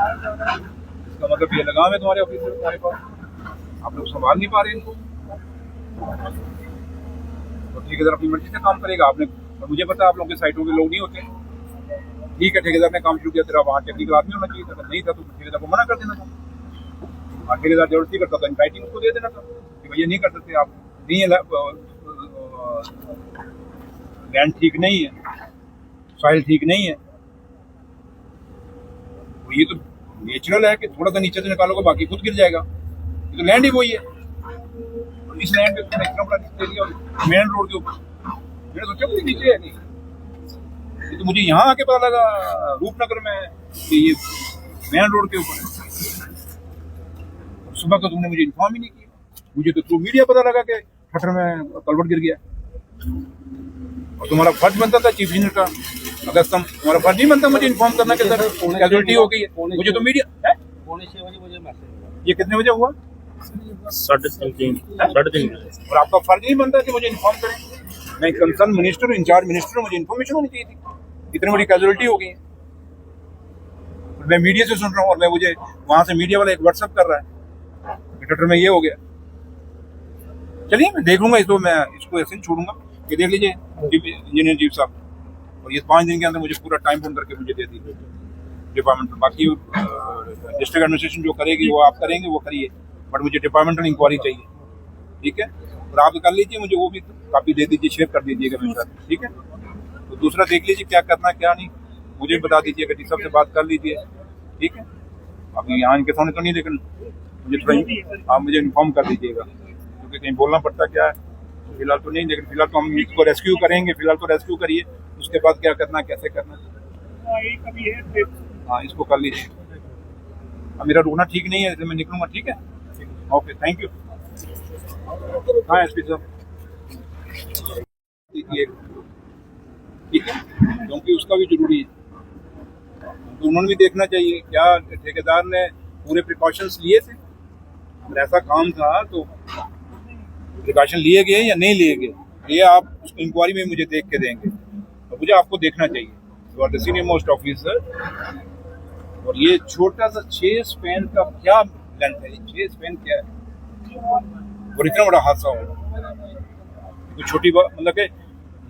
इसका मतलब ये लगाम है तुम्हारे ऑफिस से तुम्हारे पास, आप लोग संभाल नहीं पा रहे इनको। तो ठेकेदार अपनी मर्जी से काम करेगा। आपने, मुझे पता है आप लोगों के साइटों पे लोग नहीं होते। ठीक है, ठेकेदार ने काम शुरू किया, तेरा वहाँ टेक्निकल आदमी होना चाहिए था। अगर नहीं था तो ठेकेदार को मना कर देना था। और ठेकेदार जरूरत करता था, राइटिंग उसको दे देना था कि भैया नहीं कर सकते आप, नहीं है, लैंड ठीक नहीं है, सॉइल ठीक नहीं है। तो ये तो नेचुरल है कि थोड़ा सा नीचे से निकालोगे बाकी खुद गिर जाएगा। ये तो लैंड ही वही है। तो इस लैंड पे तुमने इतना बड़ा रिस्क ले लिया मेन रोड के ऊपर। मैंने सोचा मुझे नीचे है नहीं, ये तो मुझे यहाँ आके पता लगा रूपनगर में कि ये मेन रोड के ऊपर है। सुबह को तुमने मुझे इन्फॉर्म ही नहीं किया। मुझे तो थ्रू मीडिया पता लगा कि खटर में कलवर्ट गिर गया। और तुम्हारा फर्ज बनता था चीफ इंजीनियर का, अगर तुम्हारा फर्ज नहीं बनता मुझे इन्फॉर्म करना कि सर कैजुअलिटी हो गई है। मुझे तो मीडिया है। 5:30 मुझे मैसेज हुआ। ये कितने बजे हुआ? 3:30 और आपका फर्ज नहीं बनता कि मुझे इन्फॉर्म करें। मैं कंसर्न मिनिस्टर, इंचार्ज मिनिस्टर, मुझे इन्फॉर्मेशन होनी चाहिए थी। इतनी बड़ी कैजुअलिटी हो गई है। मैं मीडिया से सुन रहा हूँ और मैं, मुझे वहां से मीडिया वाला एक व्हाट्सएप कर रहा है ट्विटर में ये हो गया। चलिए मैं देख लूंगा इसको, मैं इसको ऐसे नहीं छोड़ूंगा। ये देख लीजिए इंजीनियर चीफ साहब, और ये 5 दिन के अंदर मुझे पूरा टाइम फोन करके मुझे दे दीजिए डिपार्टमेंट में। बाकी डिस्ट्रिक्ट एडमिनिस्ट्रेशन जो करेगी वो आप करेंगे, वो करिए, बट मुझे डिपार्टमेंटल इंक्वायरी चाहिए। ठीक है, और आप कर लीजिए, मुझे वो भी कापी दे दीजिए, शेयर कर दीजिएगा मेरे साथ। ठीक है, तो दूसरा देख लीजिए क्या करना क्या नहीं, मुझे बता दीजिएगा, डी साहब से बात कर लीजिए। ठीक है, अभी यहाँ इनके सामने तो नहीं, लेकिन मुझे थोड़ा आप मुझे इन्फॉर्म कर दीजिएगा, क्योंकि कहीं बोलना पड़ता क्या है। फिलहाल तो नहीं, लेकिन फिलहाल तो हम इसको रेस्क्यू करेंगे। फिलहाल तो रेस्क्यू करिए, उसके बाद क्या करना कैसे करना, हाँ इसको कर लीजिए। अब मेरा रुकना ठीक नहीं है, इसलिए मैं निकलूंगा। ठीक है, ओके, थैंक यू। हाँ एसपी साहब दीजिए, ठीक है, क्योंकि उसका भी जरूरी है, तो उन्होंने भी देखना चाहिए क्या ठेकेदार ने पूरे प्रिकॉशंस लिए थे। अगर ऐसा काम था तो प्रिकॉशन लिए गए या नहीं लिए गए, ये आप उसको इंक्वायरी में मुझे देख के देंगे, और मुझे आपको देखना चाहिए। You are the senior most officer. और ये छोटा सा 6 स्पैन का क्या लेंथ है? 6 स्पैन क्या है? और इतना बड़ा हादसा हो, तो छोटी बात मतलब कि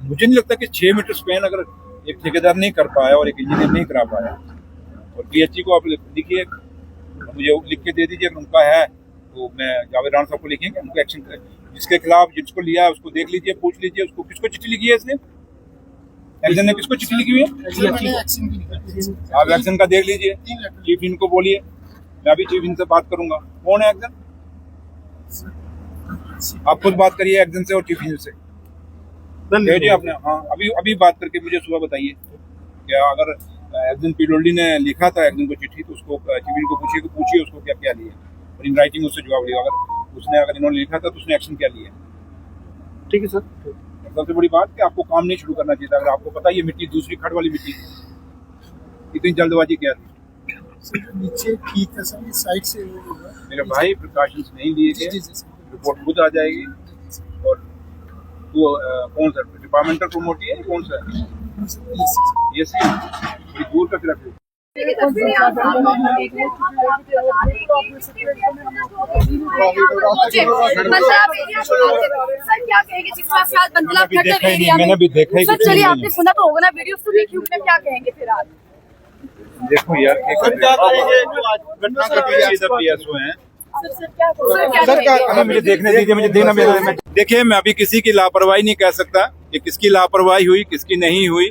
मुझे नहीं लगता कि 6 मीटर स्पैन अगर एक ठेकेदार नहीं कर पाया और एक इंजीनियर नहीं करा पाया। और पीएचई को आप लिखिए, मुझे लिख के दे दीजिए, अगर उनका है तो मैं जावेद राणा साहब को लिखेंगे, उनको एक्शन करें। जिसके खिलाफ जिसको लिया है उसको देख लीजिए, पूछ लीजिए उसको किसको चिट्ठी लिखी है इसने, एक्शन ने किसको चिट्ठी लिखी हुई है, आप एक्शन का देख लीजिए। चीफ इनको बोलिए, मैं अभी चीफ इनसे बात करूंगा। कौन है एक्शन? आप खुद बात करिए एक्शन से और चीफ इन से भेजिए आपने। हाँ अभी बात करके मुझे सुबह बताइए क्या अगर एक्शन पीडोल्डी ने लिखा था एक्शन को चिट्ठी, तो उसको चीफ इन को पूछिए उसको क्या क्या लिया, और इन राइटिंग उससे जवाब लिया। अगर इन्होंने लिखा था तो उसने एक्शन क्या लिया। ठीक है सर। सबसे बड़ी बात कि आपको काम नहीं शुरू करना चाहिए था। अगर आपको पता ये मिट्टी दूसरी खड़ वाली मिट्टी, इतनी जल्दबाजी क्या थी? नीचे ठीक है सर, साइड से मेरे भाई प्रिकॉशंस नहीं लिए गए, रिपोर्ट खुद आ जाएगी। और वो कौन सा डिपार्टमेंटल प्रमोटी है, कौन सा ये सी बड़ी दूर तक रख लो। मैंने भी देखा ही। चलिए आपने सुना तो होगा ना, वीडियो तो देखी, क्या कहेंगे फिर आप? देखो यार, सर मुझे देखने दीजिए, मुझे देना मेरा। देखिए मैं अभी किसी की लापरवाही नहीं कह सकता कि किसकी लापरवाही हुई किसकी नहीं हुई,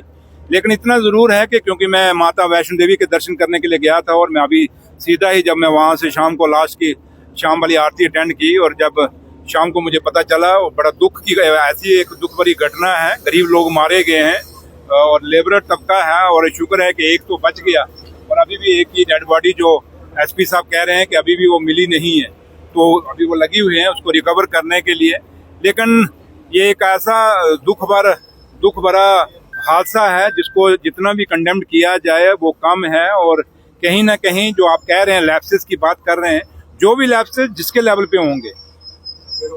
लेकिन इतना जरूर है कि क्योंकि मैं माता वैष्णो देवी के दर्शन करने के लिए गया था, और मैं अभी सीधा ही जब मैं वहां से शाम को लास्ट की शाम वाली आरती अटेंड की, और जब शाम को मुझे पता चला, और बड़ा दुख की ऐसी एक दुख भरी घटना है, गरीब लोग मारे गए हैं और लेबरर तबका है, और शुक्र है कि एक तो बच गया, और अभी भी एक की डेड बॉडी जो एसपी साहब कह रहे हैं कि अभी भी वो मिली नहीं है, तो अभी वो लगी हुई है उसको रिकवर करने के लिए। लेकिन ये एक ऐसा दुख भरा हादसा है जिसको जितना भी कंडेम्ड किया जाए वो कम है। और कहीं ना कहीं जो आप कह रहे हैं लैप्सेस की बात कर रहे हैं, जो भी लैप्सेस जिसके लेवल पे होंगे,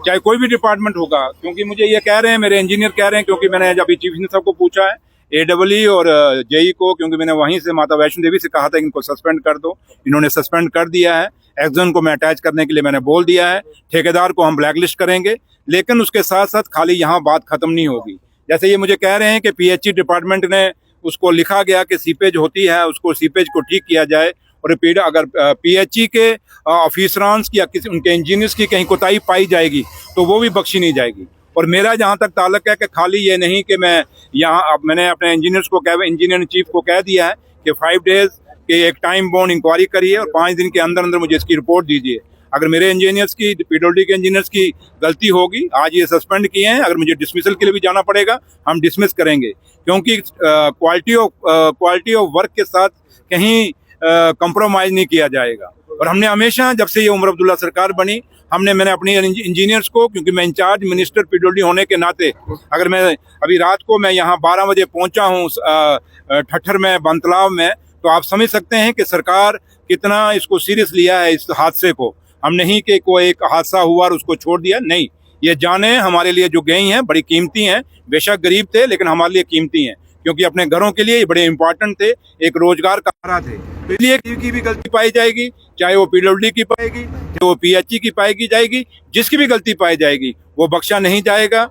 चाहे कोई भी डिपार्टमेंट होगा, क्योंकि मुझे ये कह रहे हैं मेरे इंजीनियर कह रहे हैं, क्योंकि मैंने अभी चीफ इंजीनियर साहब को पूछा है AEE और JEE को, क्योंकि मैंने वहीं से माता वैष्णो देवी से कहा था इनको सस्पेंड कर दो, इन्होंने सस्पेंड कर दिया है। एक्जन को मैं अटैच करने के लिए मैंने बोल दिया है। ठेकेदार को हम ब्लैकलिस्ट करेंगे, लेकिन उसके साथ साथ खाली यहाँ बात खत्म नहीं होगी। जैसे ये मुझे कह रहे हैं कि PHE डिपार्टमेंट ने उसको लिखा गया कि सीपेज होती है, उसको सीपेज को ठीक किया जाए, और रिपीट अगर PHE के ऑफिसरांस की या किसी उनके इंजीनियर्स की कहीं कोताही पाई जाएगी तो वो भी बख्शी नहीं जाएगी। और मेरा जहाँ तक ताल्लुक है कि खाली ये नहीं कि मैं यहाँ, अब मैंने अपने इंजीनियर इन चीफ को कह दिया है कि 5 डेज के एक टाइम बाउंड इंक्वायरी करिए और 5 दिन के अंदर अंदर मुझे इसकी रिपोर्ट दीजिए। अगर मेरे इंजीनियर्स की, PWD के इंजीनियर्स की गलती होगी, आज ये सस्पेंड किए हैं, अगर मुझे डिसमिसल के लिए भी जाना पड़ेगा हम डिसमिस करेंगे, क्योंकि क्वालिटी ऑफ वर्क के साथ कहीं कंप्रोमाइज नहीं किया जाएगा। और हमने हमेशा, जब से ये उमर अब्दुल्ला सरकार बनी, मैंने अपने इंजीनियर्स को, क्योंकि मैं इंचार्ज मिनिस्टर PWD होने के नाते, अगर मैं अभी रात को मैं यहाँ 12 बजे पहुंचा हूँ ठट्ठर में, बनतलाव में, तो आप समझ सकते हैं कि सरकार कितना इसको सीरियस लिया है इस हादसे को। हम नहीं कि कोई एक हादसा हुआ और उसको छोड़ दिया, नहीं, ये जानें हमारे लिए जो गई हैं बड़ी कीमती हैं। बेशक गरीब थे लेकिन हमारे लिए कीमती हैं, क्योंकि अपने घरों के लिए ये बड़े इंपॉर्टेंट थे, एक रोजगार का सहारा थे। तो इसलिए की भी गलती पाई जाएगी, चाहे वो PWD की पाएगी, चाहे वो PHE की पाएगी जाएगी, जिसकी भी गलती पाई जाएगी वो बख्शा नहीं जाएगा।